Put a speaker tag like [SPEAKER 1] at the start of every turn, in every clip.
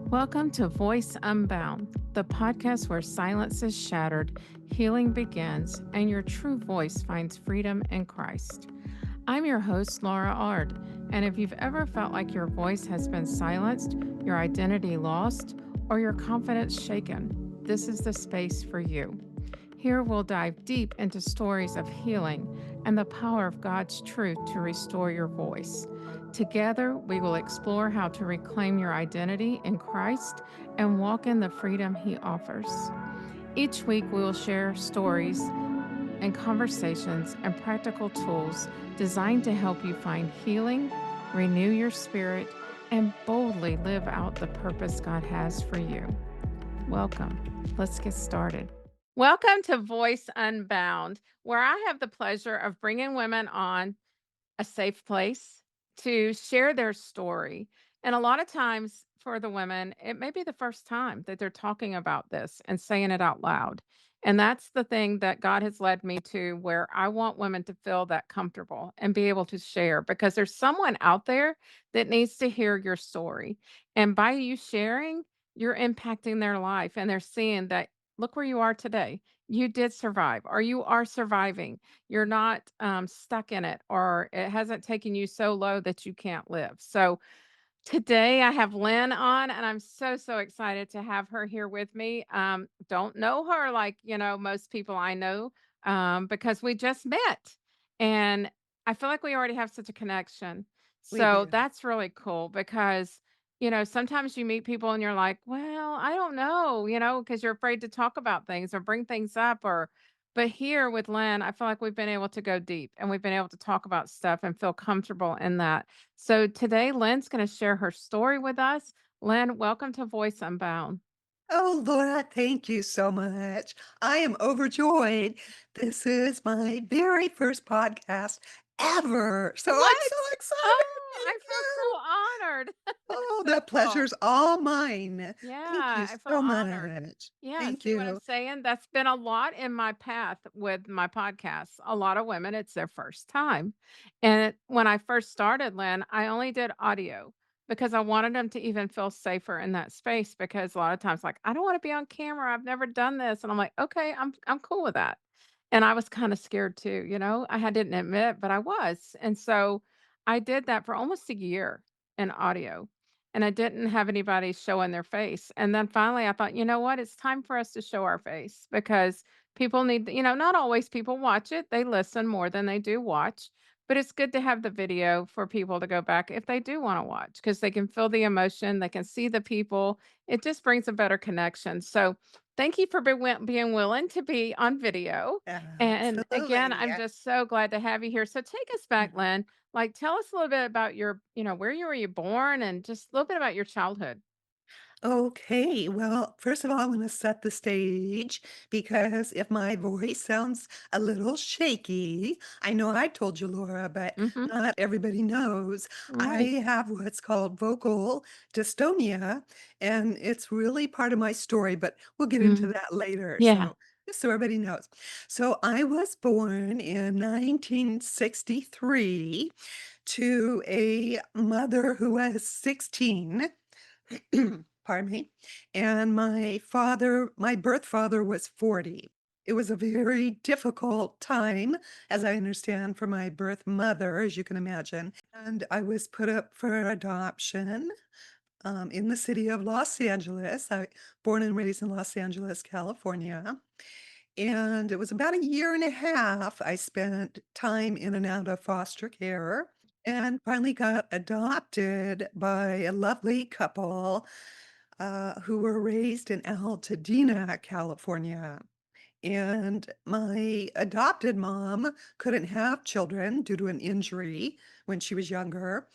[SPEAKER 1] Welcome to Voice Unbound, the podcast where silence is shattered, healing begins, and your true voice finds freedom in Christ. I'm your host, Laura Ard, and if you've ever felt like your voice has been silenced, your identity lost, or your confidence shaken, this is the space for you. Here we'll dive deep into stories of healing and the power of God's truth to restore your voice. Together, we will explore how to reclaim your identity in Christ and walk in the freedom He offers. Each week, we will share stories and conversations and practical tools designed to help you find healing, renew your spirit, and boldly live out the purpose God has for you. Welcome. Let's get started. Welcome to Voice Unbound, where I have the pleasure of bringing women on a safe place to share their story. And a lot of times for the women, it may be the first time that they're talking about this and saying it out loud. And that's the thing that God has led me to, where I want women to feel that comfortable and be able to share because there's someone out there that needs to hear your story. And by you sharing, you're impacting their life and they're seeing that look where you are today. You did survive, or you are surviving. You're not stuck in it, or it hasn't taken you so low that you can't live. So today I have Lynn on, and I'm so excited to have her here with me. Don't know her like, most people I know, because we just met. And I feel like we already have such a connection.
[SPEAKER 2] We
[SPEAKER 1] So
[SPEAKER 2] do.
[SPEAKER 1] that's really cool because, sometimes you meet people and you're like, well, I don't know, because you're afraid to talk about things or bring things up but here with Lynn, I feel like we've been able to go deep and we've been able to talk about stuff and feel comfortable in that. So today, Lynn's going to share her story with us. Lynn, welcome to Voice Unbound.
[SPEAKER 2] Oh, Laura, thank you so much. I am overjoyed. This is my very first podcast ever. So I'm so
[SPEAKER 1] What?
[SPEAKER 2] excited.
[SPEAKER 1] Oh, I
[SPEAKER 2] Thank
[SPEAKER 1] feel
[SPEAKER 2] you.
[SPEAKER 1] so honored. That's
[SPEAKER 2] Oh,
[SPEAKER 1] so
[SPEAKER 2] the
[SPEAKER 1] cool.
[SPEAKER 2] pleasure's all mine. Thank you
[SPEAKER 1] Yeah, I feel
[SPEAKER 2] so
[SPEAKER 1] honored.
[SPEAKER 2] much.
[SPEAKER 1] Yeah,
[SPEAKER 2] Thank
[SPEAKER 1] see what I'm
[SPEAKER 2] you.
[SPEAKER 1] saying? That's been a lot in my path with my podcasts. A lot of women, it's their first time. And when I first started, Lynn, I only did audio because I wanted them to even feel safer in that space because a lot of times like, I don't want to be on camera. I've never done this. And I'm like, okay, I'm cool with that. And I was kind of scared too, didn't admit, but I was. And so I did that for almost a year in audio and I didn't have anybody showing their face. And then finally I thought, you know what? It's time for us to show our face because people need, not always people watch it. They listen more than they do watch, but it's good to have the video for people to go back if they do want to watch because they can feel the emotion, they can see the people. It just brings a better connection. So, thank you for being willing to be on video. And again,
[SPEAKER 2] Absolutely.
[SPEAKER 1] I'm just so glad to have you here. So, take us back, Lynn. Like, tell us a little bit about your, where you were you born and just a little bit about your childhood.
[SPEAKER 2] Okay, well, first of all, I want to set the stage because if my voice sounds a little shaky, I know I told you, Laura, but
[SPEAKER 1] Mhm.
[SPEAKER 2] not everybody knows. I
[SPEAKER 1] Right.
[SPEAKER 2] have what's called vocal dystonia, and it's really part of my story, but we'll get into
[SPEAKER 1] Mm.
[SPEAKER 2] that later.
[SPEAKER 1] Yeah.
[SPEAKER 2] So, just so everybody knows. So, I was born in 1963 to a mother who was 16. Pardon me. And my birth father was 40. It was a very difficult time, as I understand, for my birth mother, as you can imagine. And I was put up for adoption in the city of Los Angeles. I born and raised in Los Angeles, California. And it was about a year and a half I spent time in and out of foster care and finally got adopted by a lovely couple who were raised in Altadena, California. And my adopted mom couldn't have children due to an injury when she was younger.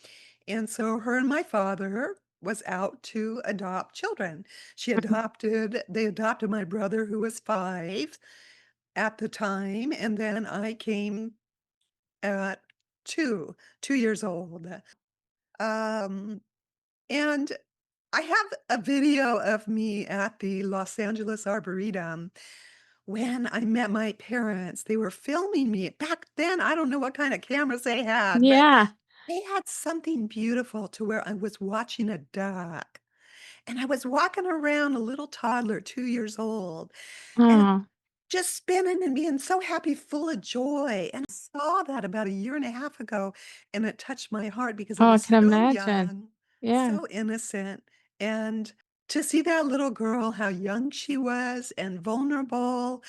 [SPEAKER 2] And so her and my father was out to adopt children.
[SPEAKER 1] Mhm.
[SPEAKER 2] They adopted my brother who was 5 at the time, and then I came at 2, 2 years old. Um, and I have a video of me at the Los Angeles Arboretum when I met my parents. They were filming me. Back then, I don't know what kind of cameras they had, but
[SPEAKER 1] Yeah.
[SPEAKER 2] they had something beautiful to where I was watching a duck. and I was walking around a little toddler, 2 years old, and
[SPEAKER 1] Oh,
[SPEAKER 2] just spinning and being so happy, full of joy, and I saw that about a year and a half ago, and it touched my heart because I
[SPEAKER 1] oh, I
[SPEAKER 2] was
[SPEAKER 1] can
[SPEAKER 2] so
[SPEAKER 1] imagine.
[SPEAKER 2] young,
[SPEAKER 1] Yeah.
[SPEAKER 2] so innocent, and to see that little girl, how young she was and vulnerable,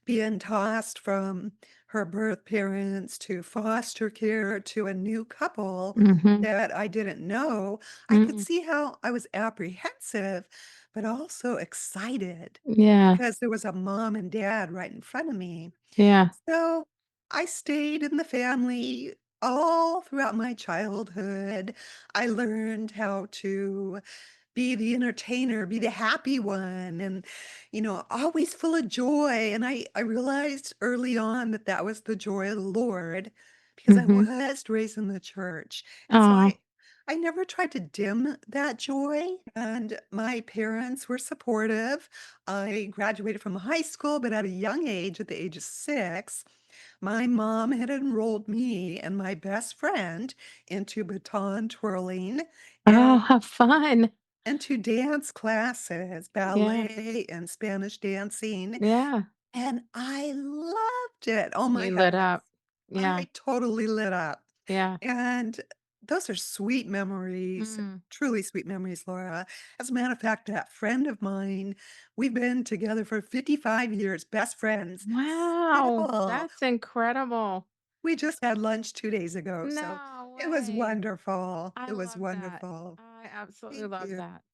[SPEAKER 2] being tossed from her birth parents to foster care to a new couple
[SPEAKER 1] Mhm.
[SPEAKER 2] that I didn't know, I could
[SPEAKER 1] Mm.
[SPEAKER 2] see how I was apprehensive, but also excited
[SPEAKER 1] Yeah.
[SPEAKER 2] because there was a mom and dad right in front of me.
[SPEAKER 1] Yeah.
[SPEAKER 2] So I stayed in the family all throughout my childhood. I learned how to be the entertainer, be the happy one, and, always full of joy. And I realized early on that that was the joy of the Lord because I
[SPEAKER 1] Mhm.
[SPEAKER 2] was raised in the church. And so
[SPEAKER 1] Oh.
[SPEAKER 2] I never tried to dim that joy. And my parents were supportive. I graduated from high school, but at a young age, at the age of 6, my mom had enrolled me and my best friend into baton twirling
[SPEAKER 1] Oh,
[SPEAKER 2] and
[SPEAKER 1] how fun.
[SPEAKER 2] into dance classes,
[SPEAKER 1] Yeah.
[SPEAKER 2] ballet and Spanish dancing,
[SPEAKER 1] Yeah.
[SPEAKER 2] and I loved it. Oh my
[SPEAKER 1] You lit
[SPEAKER 2] heavens.
[SPEAKER 1] up. Yeah.
[SPEAKER 2] I totally lit up.
[SPEAKER 1] Yeah.
[SPEAKER 2] And those are sweet memories,
[SPEAKER 1] Mm.
[SPEAKER 2] truly sweet memories, Laura. As a matter of fact, that friend of mine, we've been together for 55 years, best friends
[SPEAKER 1] Wow,
[SPEAKER 2] still.
[SPEAKER 1] that's incredible.
[SPEAKER 2] We just had lunch 2 days ago, so
[SPEAKER 1] No
[SPEAKER 2] it was
[SPEAKER 1] way.
[SPEAKER 2] wonderful.
[SPEAKER 1] I
[SPEAKER 2] It was
[SPEAKER 1] love that.
[SPEAKER 2] wonderful.
[SPEAKER 1] I absolutely
[SPEAKER 2] Thank
[SPEAKER 1] love
[SPEAKER 2] you.
[SPEAKER 1] that.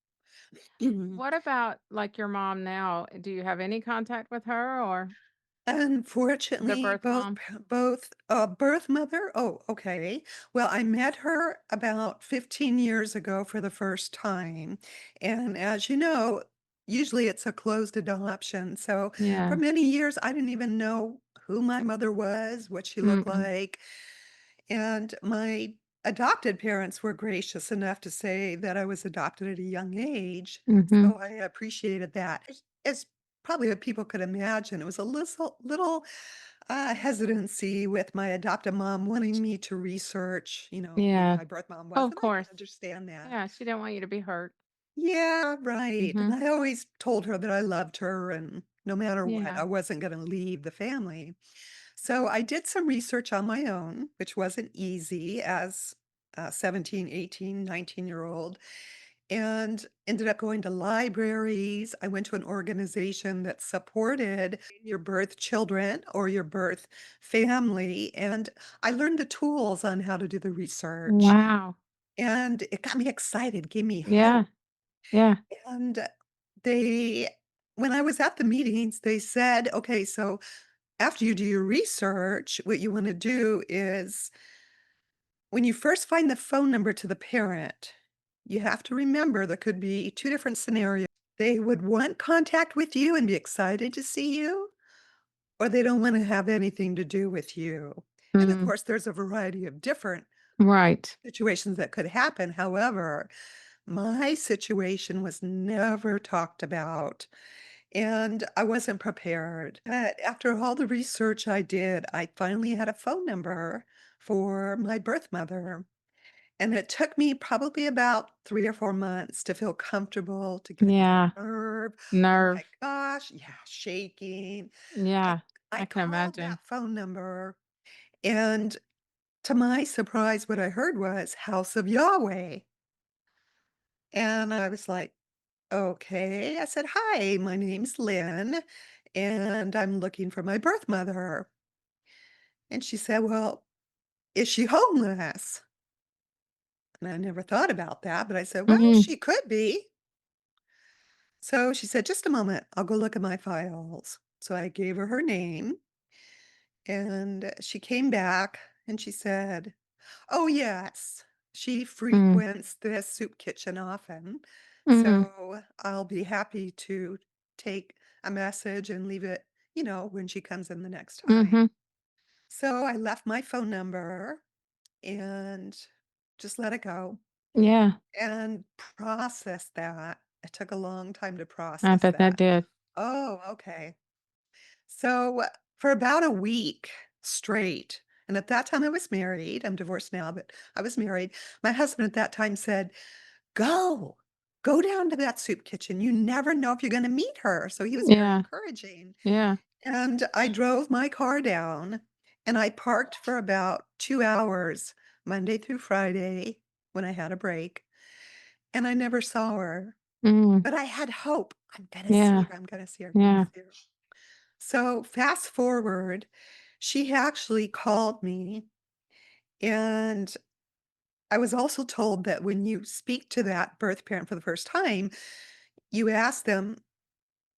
[SPEAKER 1] What about like your mom now? Do you have any contact with her or the
[SPEAKER 2] Unfortunately,
[SPEAKER 1] birth mom?
[SPEAKER 2] birth mother, oh, okay. Well, I met her about 15 years ago for the first time, and as you know, usually it's a closed adoption, so for
[SPEAKER 1] Yeah.
[SPEAKER 2] many years, I didn't even know who my mother was, what she looked
[SPEAKER 1] Mm-mm.
[SPEAKER 2] like, and my adopted parents were gracious enough to say that I was adopted at a young age,
[SPEAKER 1] Mhm.
[SPEAKER 2] so I appreciated that. As probably what people could imagine, it was a little hesitancy with my adoptive mom wanting me to research, who
[SPEAKER 1] Yeah.
[SPEAKER 2] my birth mom
[SPEAKER 1] Oh,
[SPEAKER 2] was,
[SPEAKER 1] of
[SPEAKER 2] and I can
[SPEAKER 1] course.
[SPEAKER 2] understand that.
[SPEAKER 1] Yeah, she didn't want you to be hurt.
[SPEAKER 2] Yeah, right. And
[SPEAKER 1] Mhm.
[SPEAKER 2] I always told her that I loved her and no matter what,
[SPEAKER 1] Yeah.
[SPEAKER 2] I wasn't going to leave the family. So I did some research on my own, which wasn't easy as a 17, 18, 19-year-old, and ended up going to libraries. I went to an organization that supported your birth children or your birth family, and I learned the tools on how to do the research.
[SPEAKER 1] Wow.
[SPEAKER 2] And it got me excited, gave me
[SPEAKER 1] Yeah.
[SPEAKER 2] hope.
[SPEAKER 1] Yeah.
[SPEAKER 2] And they, when I was at the meetings, they said, okay, so after you do your research, what you want to do is when you first find the phone number to the parent, you have to remember there could be two different scenarios. They would want contact with you and be excited to see you, or they don't want to have anything to do with you. And of
[SPEAKER 1] Mm.
[SPEAKER 2] course, there's a variety of different
[SPEAKER 1] Right.
[SPEAKER 2] situations that could happen. However, my situation was never talked about. And I wasn't prepared. But after all the research I did, I finally had a phone number for my birth mother. And it took me probably about 3 or 4 months to feel comfortable, to get that
[SPEAKER 1] Yeah.
[SPEAKER 2] nerve. Oh my
[SPEAKER 1] Nerve.
[SPEAKER 2] gosh, yeah, shaking. I
[SPEAKER 1] Yeah.
[SPEAKER 2] I
[SPEAKER 1] I can
[SPEAKER 2] called
[SPEAKER 1] imagine.
[SPEAKER 2] that phone number, and to my surprise, what I heard was House of Yahweh. And I was like, "Okay." I said, "Hi, my name's Lynn, and I'm looking for my birth mother." And she said, "Well, is she homeless?" And I never thought about that, but I said, "Well,
[SPEAKER 1] Mhm.
[SPEAKER 2] she could be." So she said, "Just a moment, I'll go look at my files." So I gave her her name, and she came back and she said, "Oh, yes, she
[SPEAKER 1] Mm.
[SPEAKER 2] frequents this soup kitchen often,
[SPEAKER 1] Mm.
[SPEAKER 2] so I'll be happy to take a message and leave it, when she comes in the next time."
[SPEAKER 1] Mhm.
[SPEAKER 2] So I left my phone number and just let it go
[SPEAKER 1] Yeah.
[SPEAKER 2] and process that. It took a long time to
[SPEAKER 1] I
[SPEAKER 2] process
[SPEAKER 1] bet that
[SPEAKER 2] that.
[SPEAKER 1] did.
[SPEAKER 2] Oh, okay. So for about a week straight, and at that time I was married. I'm divorced now, but I was married. My husband at that time said, "Go. Go down to that soup kitchen. You never know if you're gonna meet her." So he was very
[SPEAKER 1] Yeah.
[SPEAKER 2] encouraging.
[SPEAKER 1] Yeah.
[SPEAKER 2] And I drove my car down, and I parked for about 2 hours, Monday through Friday, when I had a break, and I never saw her.
[SPEAKER 1] Mm.
[SPEAKER 2] But I had hope. "I'm gonna see
[SPEAKER 1] Yeah.
[SPEAKER 2] her, I'm gonna see her, I'm gonna
[SPEAKER 1] Yeah.
[SPEAKER 2] see her." So, fast forward, she actually called me, and I was also told that when you speak to that birth parent for the first time, you ask them,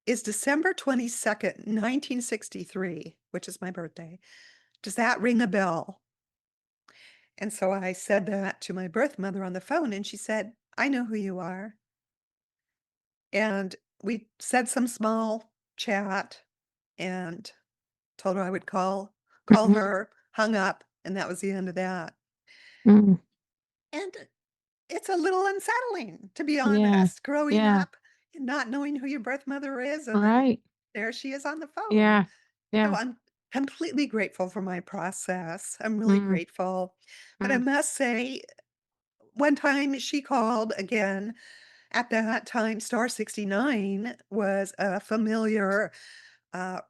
[SPEAKER 2] "Is December 22nd, 1963, which is my birthday, does that ring a bell?" And so I said that to my birth mother on the phone, and she said, "I know who you are." And we said some small chat and told her I would call
[SPEAKER 1] Mhm.
[SPEAKER 2] her, hung up, and that was the end of that.
[SPEAKER 1] Mm.
[SPEAKER 2] And it's a little unsettling, to be
[SPEAKER 1] Yeah.
[SPEAKER 2] honest, growing
[SPEAKER 1] Yeah.
[SPEAKER 2] up and not knowing who your birth mother is, and then
[SPEAKER 1] Right.
[SPEAKER 2] there she is on the phone.
[SPEAKER 1] Yeah.
[SPEAKER 2] So
[SPEAKER 1] Yeah.
[SPEAKER 2] I'm completely grateful for my process. I'm really
[SPEAKER 1] Mm.
[SPEAKER 2] grateful. But I
[SPEAKER 1] Mm.
[SPEAKER 2] must say, one time she called again. At that time, star 69 was a familiar, uh,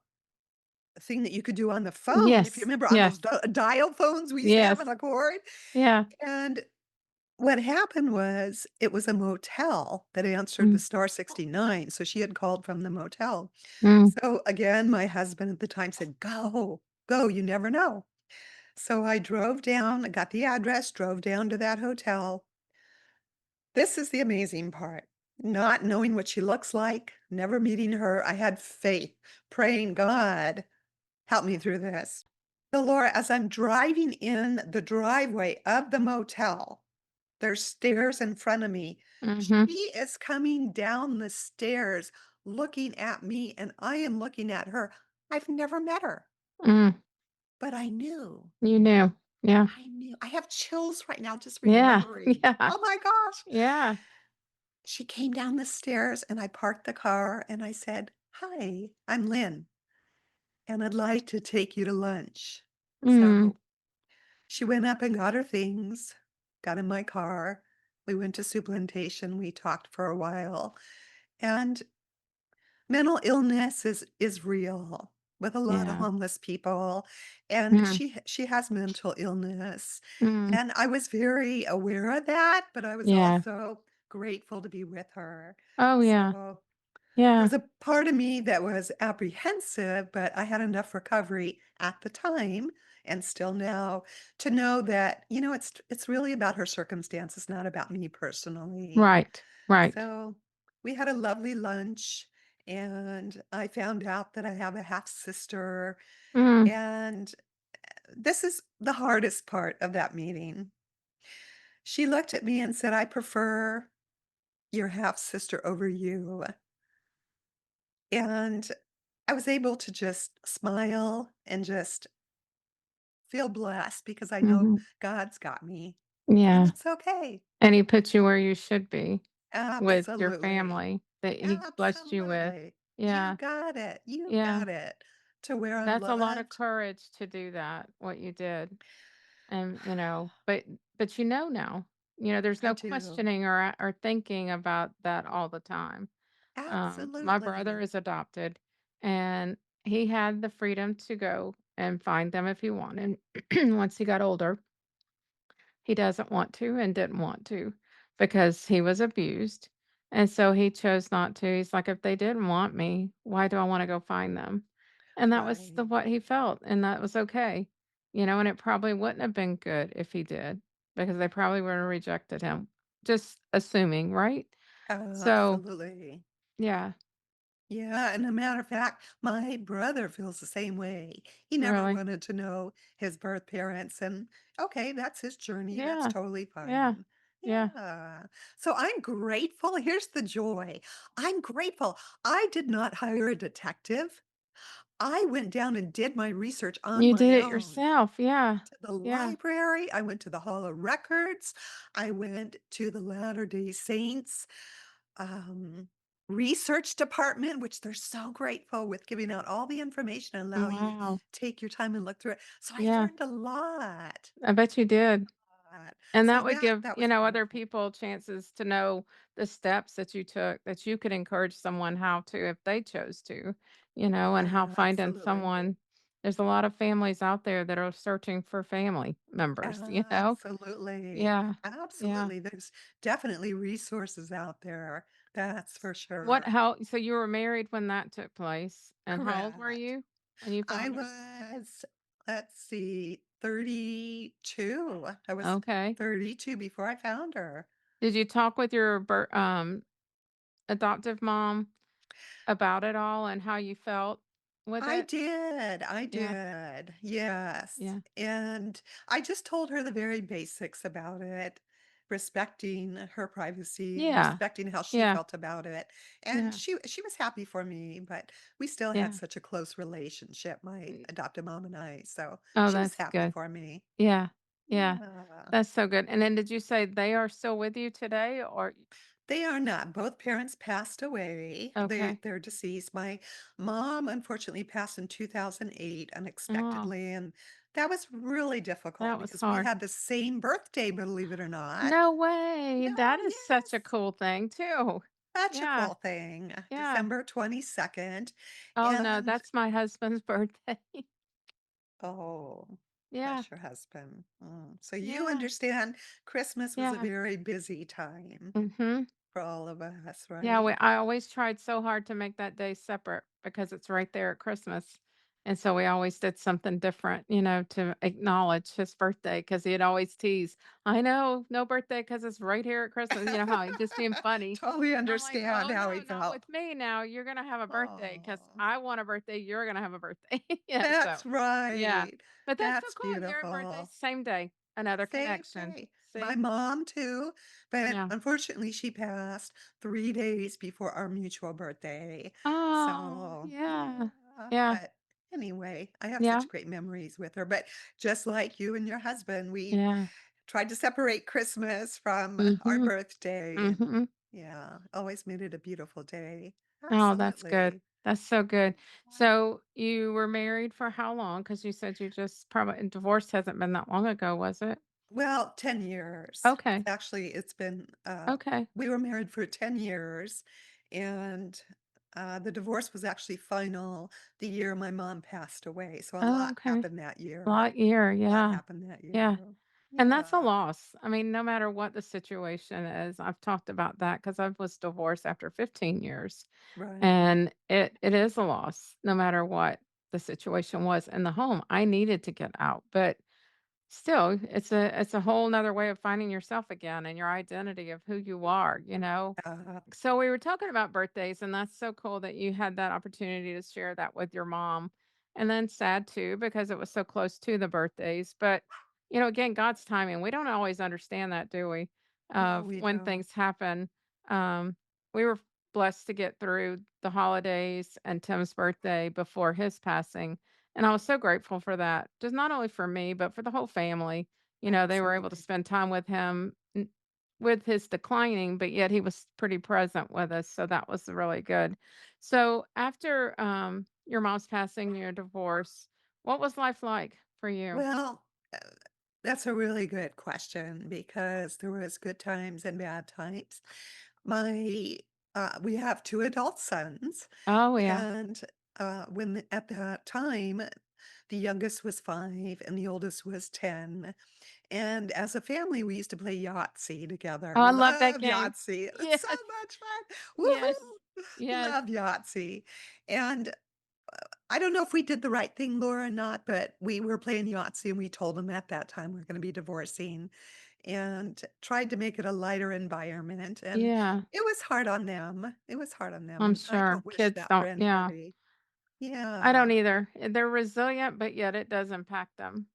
[SPEAKER 2] thing that you could do on the phone, if you
[SPEAKER 1] Yes.
[SPEAKER 2] remember on
[SPEAKER 1] Yes.
[SPEAKER 2] those dial phones we used to have
[SPEAKER 1] Yes.
[SPEAKER 2] on a cord,
[SPEAKER 1] Yeah.
[SPEAKER 2] and what happened was, it was a motel that answered the
[SPEAKER 1] Mm.
[SPEAKER 2] star 69, so she had called from the motel.
[SPEAKER 1] Mm.
[SPEAKER 2] So, again, my husband at the time said, "Go, go, you never know." So I drove down, I got the address, drove down to that hotel. This is the amazing part. Not knowing what she looks like, never meeting her, I had faith, praying, "God, help me through this." So, Laura, as I'm driving in the driveway of the motel, there's stairs in front of me.
[SPEAKER 1] Mhm.
[SPEAKER 2] She is coming down the stairs looking at me, and I am looking at her. I've never met her,
[SPEAKER 1] Mm.
[SPEAKER 2] but I knew.
[SPEAKER 1] You knew. Yeah.
[SPEAKER 2] I knew. I have chills right now just
[SPEAKER 1] Yeah.
[SPEAKER 2] remembering.
[SPEAKER 1] Yeah.
[SPEAKER 2] Oh my gosh.
[SPEAKER 1] Yeah.
[SPEAKER 2] She came down the stairs and I parked the car and I said, "Hi, I'm Lynn, and I'd like to take you to lunch."
[SPEAKER 1] Mm.
[SPEAKER 2] So she went up and got her things, got in my car. We went to supplementation. We talked for a while. And mental illness is real with a lot of
[SPEAKER 1] Yeah.
[SPEAKER 2] homeless people, and
[SPEAKER 1] Mm.
[SPEAKER 2] she has mental illness,
[SPEAKER 1] Mm.
[SPEAKER 2] and I was very aware of that, but I was
[SPEAKER 1] Yeah.
[SPEAKER 2] also grateful to be with her.
[SPEAKER 1] Oh, yeah.
[SPEAKER 2] So there
[SPEAKER 1] Yeah.
[SPEAKER 2] was a part of me that was apprehensive, but I had enough recovery at the time and still now to know that, it's really about her circumstances, not about me personally.
[SPEAKER 1] Right. Right.
[SPEAKER 2] So we had a lovely lunch, and I found out that I have a half sister.
[SPEAKER 1] Mm.
[SPEAKER 2] And this is the hardest part of that meeting. She looked at me and said, "I prefer your half sister over you." And I was able to just smile and just feel blessed because I know
[SPEAKER 1] Mhm.
[SPEAKER 2] God's got me and
[SPEAKER 1] Yeah.
[SPEAKER 2] it's okay.
[SPEAKER 1] And he put you where you should be with your
[SPEAKER 2] Absolutely.
[SPEAKER 1] family that he blessed you with.
[SPEAKER 2] Absolutely. You
[SPEAKER 1] Yeah.
[SPEAKER 2] got it. You
[SPEAKER 1] Yeah.
[SPEAKER 2] got it. To where I'm
[SPEAKER 1] That's a lot of
[SPEAKER 2] loved.
[SPEAKER 1] courage to do that, what you did. And, but now. There's
[SPEAKER 2] I
[SPEAKER 1] no
[SPEAKER 2] do.
[SPEAKER 1] questioning or thinking about that all the time. My brother
[SPEAKER 2] Absolutely.
[SPEAKER 1] is adopted, and he had the freedom to go and find them if he wanted once he got older. He doesn't want to and didn't want to because he was abused. And so he chose not to. He's like, if they didn't want me, why do I want to go find them? And that was
[SPEAKER 2] Right.
[SPEAKER 1] what he felt. And that was okay. And it probably wouldn't have been good if he did because they probably would have rejected him. Just assuming, right? So,
[SPEAKER 2] Absolutely.
[SPEAKER 1] yeah,
[SPEAKER 2] Yeah, and a matter of fact, my brother feels the same way. He never
[SPEAKER 1] really.
[SPEAKER 2] wanted to know his birth parents, and okay, that's his journey. That's
[SPEAKER 1] Yeah,
[SPEAKER 2] totally
[SPEAKER 1] yeah,
[SPEAKER 2] fine.
[SPEAKER 1] yeah.
[SPEAKER 2] Yeah. So I'm grateful. Here's the joy. I'm grateful. I did not hire a detective. I went down and did my research on
[SPEAKER 1] You
[SPEAKER 2] my
[SPEAKER 1] did it
[SPEAKER 2] own.
[SPEAKER 1] yourself. Yeah,
[SPEAKER 2] To the
[SPEAKER 1] yeah.
[SPEAKER 2] library, I went to the Hall of Records, I went to the Latter-day Saints, um, research department, which they're so grateful with giving out all the information and allow you to
[SPEAKER 1] Wow.
[SPEAKER 2] take your time and look through it. So I
[SPEAKER 1] Yeah,
[SPEAKER 2] learned a lot.
[SPEAKER 1] I bet you did.
[SPEAKER 2] that.
[SPEAKER 1] And
[SPEAKER 2] So
[SPEAKER 1] that would give,
[SPEAKER 2] that was
[SPEAKER 1] other
[SPEAKER 2] wonderful.
[SPEAKER 1] people chances to know the steps that you took that you could encourage someone how to if they chose to, and how finding
[SPEAKER 2] Absolutely.
[SPEAKER 1] someone there's a lot of families out there that are searching for family members, you know?
[SPEAKER 2] Absolutely.
[SPEAKER 1] Yeah. Yeah.
[SPEAKER 2] Absolutely. There's definitely resources out there. That's for
[SPEAKER 1] What
[SPEAKER 2] sure.
[SPEAKER 1] how so you were married when that took place, and how old were
[SPEAKER 2] Correct.
[SPEAKER 1] you when you
[SPEAKER 2] I
[SPEAKER 1] found her?
[SPEAKER 2] was, let's see, 32. I was
[SPEAKER 1] Okay.
[SPEAKER 2] 32 before I found her.
[SPEAKER 1] Did you talk with your adoptive mom about it all and how you felt with
[SPEAKER 2] I
[SPEAKER 1] it?
[SPEAKER 2] did, I
[SPEAKER 1] Yeah.
[SPEAKER 2] did, yes,
[SPEAKER 1] Yeah.
[SPEAKER 2] and I just told her the very basics about it, respecting her privacy,
[SPEAKER 1] Yeah.
[SPEAKER 2] respecting how she
[SPEAKER 1] Yeah.
[SPEAKER 2] felt about it, and
[SPEAKER 1] Yeah.
[SPEAKER 2] she was happy for me, but we still had
[SPEAKER 1] Yeah.
[SPEAKER 2] such a close relationship, my adopted mom and I, so
[SPEAKER 1] Oh,
[SPEAKER 2] she was
[SPEAKER 1] that's
[SPEAKER 2] happy
[SPEAKER 1] good.
[SPEAKER 2] for me.
[SPEAKER 1] Yeah. Yeah.
[SPEAKER 2] Yeah.
[SPEAKER 1] That's so good. And then did you say they are still with you today or
[SPEAKER 2] They are not. Both parents passed away.
[SPEAKER 1] okay.
[SPEAKER 2] They're deceased. My mom unfortunately passed in 2008
[SPEAKER 1] Oh,
[SPEAKER 2] unexpectedly, and that was really difficult
[SPEAKER 1] that was
[SPEAKER 2] because we
[SPEAKER 1] hard.
[SPEAKER 2] had the same birthday, believe it or not.
[SPEAKER 1] No way.
[SPEAKER 2] No,
[SPEAKER 1] That is such a
[SPEAKER 2] yes,
[SPEAKER 1] cool thing too.
[SPEAKER 2] such a
[SPEAKER 1] Yeah.
[SPEAKER 2] cool thing.
[SPEAKER 1] Yeah.
[SPEAKER 2] December 22nd.
[SPEAKER 1] Oh no,
[SPEAKER 2] And
[SPEAKER 1] that's my husband's birthday.
[SPEAKER 2] oh,
[SPEAKER 1] Yeah.
[SPEAKER 2] that's your husband. So you
[SPEAKER 1] Yeah.
[SPEAKER 2] understand Christmas was a
[SPEAKER 1] Yeah.
[SPEAKER 2] very busy time
[SPEAKER 1] Mhm.
[SPEAKER 2] for all of us,
[SPEAKER 1] Yeah,
[SPEAKER 2] right?
[SPEAKER 1] I always tried so hard to make that day separate because it's right there at Christmas. And so we always did something different, to acknowledge his birthday because he'd always tease, I know, no birthday because it's right here at Christmas. You know how he just being funny.
[SPEAKER 2] Totally
[SPEAKER 1] And I'm like,
[SPEAKER 2] understand
[SPEAKER 1] oh,
[SPEAKER 2] how he
[SPEAKER 1] no, not
[SPEAKER 2] felt.
[SPEAKER 1] with me now. You're going to have a birthday because
[SPEAKER 2] Oh,
[SPEAKER 1] I want a birthday. You're going to have a birthday. Yeah. So,
[SPEAKER 2] that's
[SPEAKER 1] yeah.
[SPEAKER 2] right.
[SPEAKER 1] But that's so
[SPEAKER 2] That's
[SPEAKER 1] cool. Your birthday,
[SPEAKER 2] beautiful.
[SPEAKER 1] same day, another
[SPEAKER 2] Same
[SPEAKER 1] connection.
[SPEAKER 2] day. My
[SPEAKER 1] See?
[SPEAKER 2] mom too, but
[SPEAKER 1] Yeah.
[SPEAKER 2] unfortunately she passed 3 days before our mutual birthday.
[SPEAKER 1] Oh,
[SPEAKER 2] So,
[SPEAKER 1] yeah.
[SPEAKER 2] yeah,
[SPEAKER 1] Yeah.
[SPEAKER 2] but anyway, I have
[SPEAKER 1] Yeah.
[SPEAKER 2] such great memories with her, but just like you and your husband, we
[SPEAKER 1] Yeah.
[SPEAKER 2] tried to separate Christmas from our
[SPEAKER 1] Mhm.
[SPEAKER 2] birthday and
[SPEAKER 1] Mhm.
[SPEAKER 2] yeah, always made it a beautiful day.
[SPEAKER 1] Oh, that's good.
[SPEAKER 2] Absolutely.
[SPEAKER 1] That's so good. So you were married for how long? Because you said you just probably and divorce hasn't been that long ago, was it?
[SPEAKER 2] Well, 10 years.
[SPEAKER 1] Okay.
[SPEAKER 2] It's been,
[SPEAKER 1] Okay.
[SPEAKER 2] we were married for 10 years, and, the divorce was actually final the year my mom passed away, so a
[SPEAKER 1] Oh,
[SPEAKER 2] lot
[SPEAKER 1] okay.
[SPEAKER 2] happened that year.
[SPEAKER 1] Lot year,
[SPEAKER 2] A lot
[SPEAKER 1] yeah.
[SPEAKER 2] happened that year.
[SPEAKER 1] Yeah. And that's a
[SPEAKER 2] Yeah,
[SPEAKER 1] loss. I mean, no matter what the situation is, I've talked about that because I was divorced after 15 years.
[SPEAKER 2] right.
[SPEAKER 1] And it is a loss no matter what the situation was in the home. I needed to get out, but still, it's a whole 'nother way of finding yourself again and your identity of who you are, you know?
[SPEAKER 2] Uh,
[SPEAKER 1] So we were talking about birthdays, and that's so cool that you had that opportunity to share that with your mom. And then sad too, because it was so close to the birthdays. But, again, God's timing. We don't always understand that, do we?
[SPEAKER 2] no,
[SPEAKER 1] Of
[SPEAKER 2] we
[SPEAKER 1] when
[SPEAKER 2] don't.
[SPEAKER 1] things happen. We were blessed to get through the holidays and Tim's birthday before his passing. And I was so grateful for that. Just not only for me, but for the whole family. They were able to
[SPEAKER 2] Absolutely.
[SPEAKER 1] spend time with him with his declining, but yet he was pretty present with us, so that was really good. So after, your mom's passing, your divorce, what was life like for you?
[SPEAKER 2] Well, that's a really good question because there was good times and bad times. My we have 2 adult sons,
[SPEAKER 1] Oh, yeah.
[SPEAKER 2] and, at that time, the youngest was 5 and the oldest was 10, and as a family, we used to play Yahtzee together.
[SPEAKER 1] Oh, I love that
[SPEAKER 2] Love
[SPEAKER 1] game.
[SPEAKER 2] Yahtzee. It's
[SPEAKER 1] Yes,
[SPEAKER 2] so much fun.
[SPEAKER 1] yes,
[SPEAKER 2] Woohoo!
[SPEAKER 1] yes.
[SPEAKER 2] Love Yahtzee, and I don't know if we did the right thing, Laura, or not, but we were playing Yahtzee and we told them at that time we're gonna be divorcing and tried to make it a lighter environment, and
[SPEAKER 1] Yeah,
[SPEAKER 2] it was hard on them. It was hard on them,
[SPEAKER 1] I'm
[SPEAKER 2] and I
[SPEAKER 1] sure.
[SPEAKER 2] don't wish
[SPEAKER 1] Kids
[SPEAKER 2] that for
[SPEAKER 1] don't yeah.
[SPEAKER 2] anybody.
[SPEAKER 1] I don't
[SPEAKER 2] Yeah,
[SPEAKER 1] either. They're resilient, but yet it does impact them.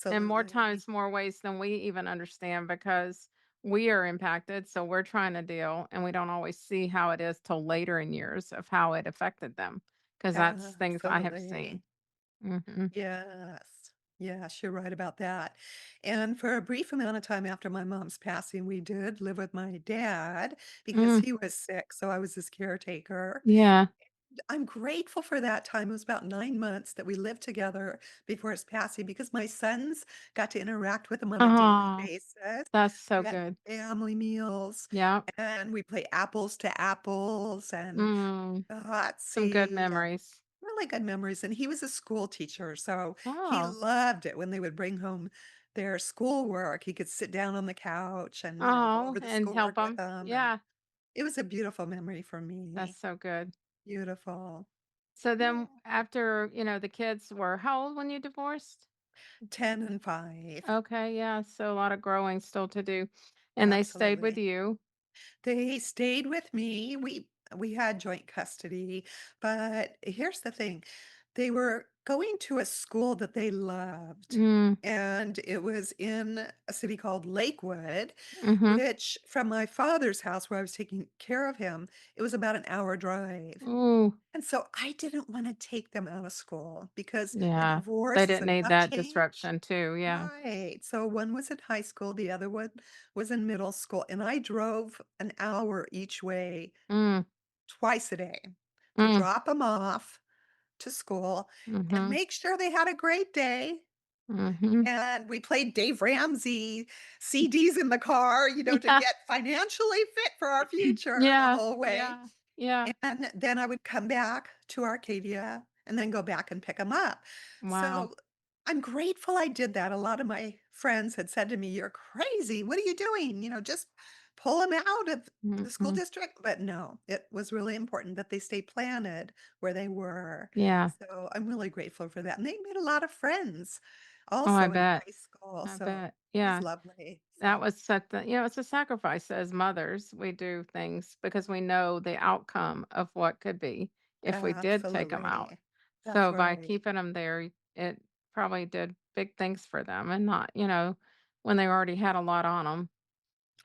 [SPEAKER 1] And more
[SPEAKER 2] absolutely.
[SPEAKER 1] times, more ways than we even understand because we are impacted, so we're trying to deal, and we don't always see how it is till later in years of how it affected them, because that's things I have seen.
[SPEAKER 2] Absolutely.
[SPEAKER 1] Mhm.
[SPEAKER 2] Yes. Yes, you're right about that. And for a brief amount of time after my mom's passing, we did live with my dad because
[SPEAKER 1] Mm,
[SPEAKER 2] he was sick, so I was his caretaker.
[SPEAKER 1] yeah.
[SPEAKER 2] I'm grateful for that time. It was about 9 months that we lived together before his passing because my sons got to interact with him on a daily
[SPEAKER 1] Oh,
[SPEAKER 2] basis.
[SPEAKER 1] that's so
[SPEAKER 2] We had
[SPEAKER 1] good.
[SPEAKER 2] family meals,
[SPEAKER 1] Yeah.
[SPEAKER 2] and we play apples to apples and
[SPEAKER 1] Mm,
[SPEAKER 2] the hot
[SPEAKER 1] some good
[SPEAKER 2] seat and
[SPEAKER 1] memories.
[SPEAKER 2] really good memories. And he was a school teacher, so he
[SPEAKER 1] Oh,
[SPEAKER 2] loved it when they would bring home their schoolwork. He could sit down on the couch and, go
[SPEAKER 1] oh,
[SPEAKER 2] over the
[SPEAKER 1] and help
[SPEAKER 2] schoolwork with
[SPEAKER 1] them.
[SPEAKER 2] them. And
[SPEAKER 1] Yeah,
[SPEAKER 2] it was a beautiful memory for
[SPEAKER 1] that's
[SPEAKER 2] me.
[SPEAKER 1] so good.
[SPEAKER 2] Beautiful.
[SPEAKER 1] So
[SPEAKER 2] Yeah.
[SPEAKER 1] then after, the kids were how old when you divorced?
[SPEAKER 2] 10 and 5.
[SPEAKER 1] Okay, yeah, so a lot of growing still to do. And they stayed with
[SPEAKER 2] Absolutely.
[SPEAKER 1] you.
[SPEAKER 2] They stayed with me. We had joint custody, but here's the thing. They were going to a school that they loved,
[SPEAKER 1] Mm,
[SPEAKER 2] and it was in a city called Lakewood,
[SPEAKER 1] mhm.
[SPEAKER 2] which from my father's house where I was taking care of him, it was about an hour drive.
[SPEAKER 1] Ooh,
[SPEAKER 2] And so I didn't wanna take them out of school because a
[SPEAKER 1] yeah. They
[SPEAKER 2] divorce is
[SPEAKER 1] didn't
[SPEAKER 2] a
[SPEAKER 1] need
[SPEAKER 2] tough
[SPEAKER 1] that
[SPEAKER 2] change.
[SPEAKER 1] disruption too, yeah.
[SPEAKER 2] Right. So one was in high school, the other one was in middle school, and I drove an hour each way
[SPEAKER 1] Mm,
[SPEAKER 2] twice a day to
[SPEAKER 1] mm,
[SPEAKER 2] drop them off to school and
[SPEAKER 1] mhm,
[SPEAKER 2] make sure they had a great day.
[SPEAKER 1] mhm.
[SPEAKER 2] And we played Dave Ramsey CDs in the car, to
[SPEAKER 1] Yeah,
[SPEAKER 2] get financially fit for our future the
[SPEAKER 1] yeah,
[SPEAKER 2] whole way.
[SPEAKER 1] yeah, yeah.
[SPEAKER 2] And then I would come back to Arcadia and then go back and pick them up.
[SPEAKER 1] Wow.
[SPEAKER 2] So I'm grateful I did that. A lot of my friends had said to me, "You're crazy. What are you doing? Just pull them out of the school
[SPEAKER 1] Mhm.
[SPEAKER 2] district." But no, it was really important that they stay planted where they were.
[SPEAKER 1] Yeah.
[SPEAKER 2] So I'm really grateful for that. And they made a lot of friends
[SPEAKER 1] Oh, I
[SPEAKER 2] also in
[SPEAKER 1] bet.
[SPEAKER 2] high school.
[SPEAKER 1] I
[SPEAKER 2] So
[SPEAKER 1] bet.
[SPEAKER 2] it was
[SPEAKER 1] Yeah.
[SPEAKER 2] lovely.
[SPEAKER 1] That
[SPEAKER 2] So
[SPEAKER 1] was such a it's a sacrifice as mothers. We do things because we know the outcome of what could be if we did take them out.
[SPEAKER 2] absolutely. That's
[SPEAKER 1] So by
[SPEAKER 2] right.
[SPEAKER 1] keeping them there, it probably did big things for them and not, when they already had a lot on them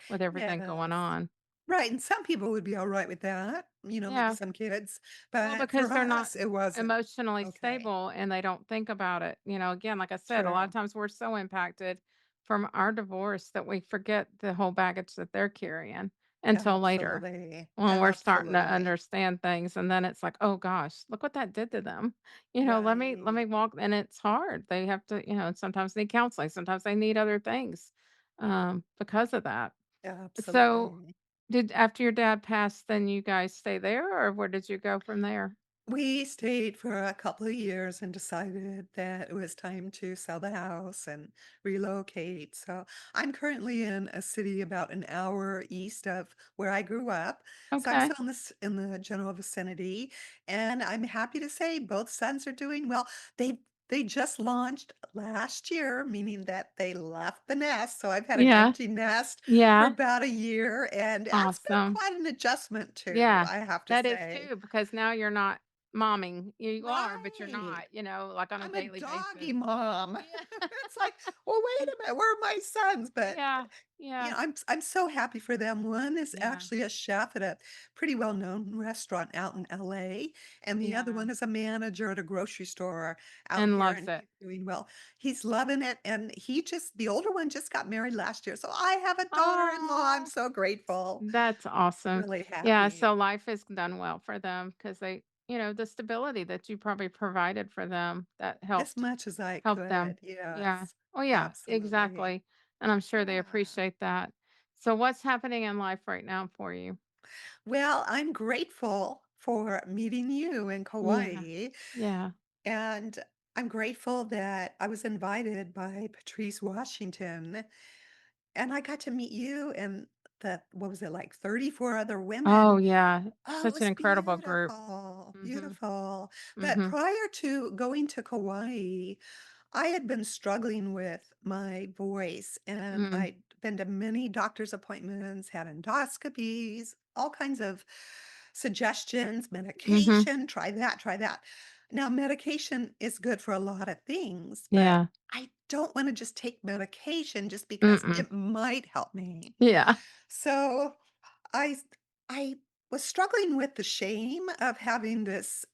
[SPEAKER 1] with everything going
[SPEAKER 2] Yes.
[SPEAKER 1] on.
[SPEAKER 2] Right, and some people would be alright with that, maybe
[SPEAKER 1] Yeah.
[SPEAKER 2] some kids,
[SPEAKER 1] Well,
[SPEAKER 2] but
[SPEAKER 1] because
[SPEAKER 2] for
[SPEAKER 1] they're not
[SPEAKER 2] us, it wasn't.
[SPEAKER 1] emotionally
[SPEAKER 2] Okay.
[SPEAKER 1] stable and they don't think about it. Again, like I said, a lot of
[SPEAKER 2] True.
[SPEAKER 1] times we're so impacted from our divorce that we forget the whole baggage that they're carrying until later
[SPEAKER 2] Absolutely.
[SPEAKER 1] when we're starting to
[SPEAKER 2] Absolutely.
[SPEAKER 1] understand things. And then it's like, oh gosh, look what that did to them. Let me
[SPEAKER 2] Right.
[SPEAKER 1] walk. And it's hard. They have to, sometimes need counseling, sometimes they need other things because of that. So
[SPEAKER 2] Absolutely.
[SPEAKER 1] did after your dad passed, then you guys stay there or where did you go from there?
[SPEAKER 2] We stayed for a couple of years and decided that it was time to sell the house and relocate. So I'm currently in a city about an hour east of where I grew up. So I'm
[SPEAKER 1] Okay.
[SPEAKER 2] still in the general vicinity, and I'm happy to say both sons are doing well. They just launched last year, meaning that they left the nest. So I've had an
[SPEAKER 1] Yeah.
[SPEAKER 2] empty nest for
[SPEAKER 1] Yeah.
[SPEAKER 2] about a year, and that's been
[SPEAKER 1] Awesome.
[SPEAKER 2] quite an adjustment too,
[SPEAKER 1] Yeah.
[SPEAKER 2] I have to
[SPEAKER 1] That is
[SPEAKER 2] say.
[SPEAKER 1] too, because now you're not momming. You are, but you're
[SPEAKER 2] Right.
[SPEAKER 1] not, like on a
[SPEAKER 2] I'm a
[SPEAKER 1] daily
[SPEAKER 2] doggy
[SPEAKER 1] basis.
[SPEAKER 2] mom.
[SPEAKER 1] Yeah.
[SPEAKER 2] It's like, "Well, wait a minute, where are my sons?" But,
[SPEAKER 1] Yeah. Yeah.
[SPEAKER 2] I'm so happy for them. One is
[SPEAKER 1] Yeah.
[SPEAKER 2] actually a chef at a pretty well-known restaurant out in LA, and the other
[SPEAKER 1] Yeah.
[SPEAKER 2] one is a manager at a grocery store out
[SPEAKER 1] And
[SPEAKER 2] here,
[SPEAKER 1] loves
[SPEAKER 2] and
[SPEAKER 1] it.
[SPEAKER 2] he's doing well. He's loving it, and the older one just got married last year, so I have a daughter-in-law. I'm
[SPEAKER 1] Oh,
[SPEAKER 2] so grateful.
[SPEAKER 1] that's awesome.
[SPEAKER 2] Really
[SPEAKER 1] Yeah.
[SPEAKER 2] happy.
[SPEAKER 1] So life has done well for them because the stability that you probably provided for them that
[SPEAKER 2] As
[SPEAKER 1] helped
[SPEAKER 2] much as I
[SPEAKER 1] help them.
[SPEAKER 2] could,
[SPEAKER 1] Yeah.
[SPEAKER 2] yes.
[SPEAKER 1] Oh, yeah,
[SPEAKER 2] Absolutely.
[SPEAKER 1] exactly. And I'm sure they
[SPEAKER 2] Yeah.
[SPEAKER 1] appreciate that. So what's happening in life right now for you?
[SPEAKER 2] Well, I'm grateful for meeting you in
[SPEAKER 1] Yeah.
[SPEAKER 2] Kauai,
[SPEAKER 1] Yeah.
[SPEAKER 2] and I'm grateful that I was invited by Patrice Washington, and I got to meet you and what was it, like 34 other
[SPEAKER 1] Oh,
[SPEAKER 2] women.
[SPEAKER 1] yeah.
[SPEAKER 2] Oh, it
[SPEAKER 1] Such an
[SPEAKER 2] was
[SPEAKER 1] incredible group.
[SPEAKER 2] beautiful,
[SPEAKER 1] Mhm.
[SPEAKER 2] beautiful. But
[SPEAKER 1] Mhm.
[SPEAKER 2] prior to going to Kauai, I had been struggling with my voice, and
[SPEAKER 1] Mm.
[SPEAKER 2] I'd been to many doctor's appointments, had endoscopies, all kinds of suggestions,
[SPEAKER 1] Mhm.
[SPEAKER 2] medication, try that, try that. Now, medication is good for a lot of things, but
[SPEAKER 1] Yeah.
[SPEAKER 2] I don't want to just take medication just because
[SPEAKER 1] Mm-mm.
[SPEAKER 2] it might help me.
[SPEAKER 1] Yeah.
[SPEAKER 2] So I I was struggling with the shame of having this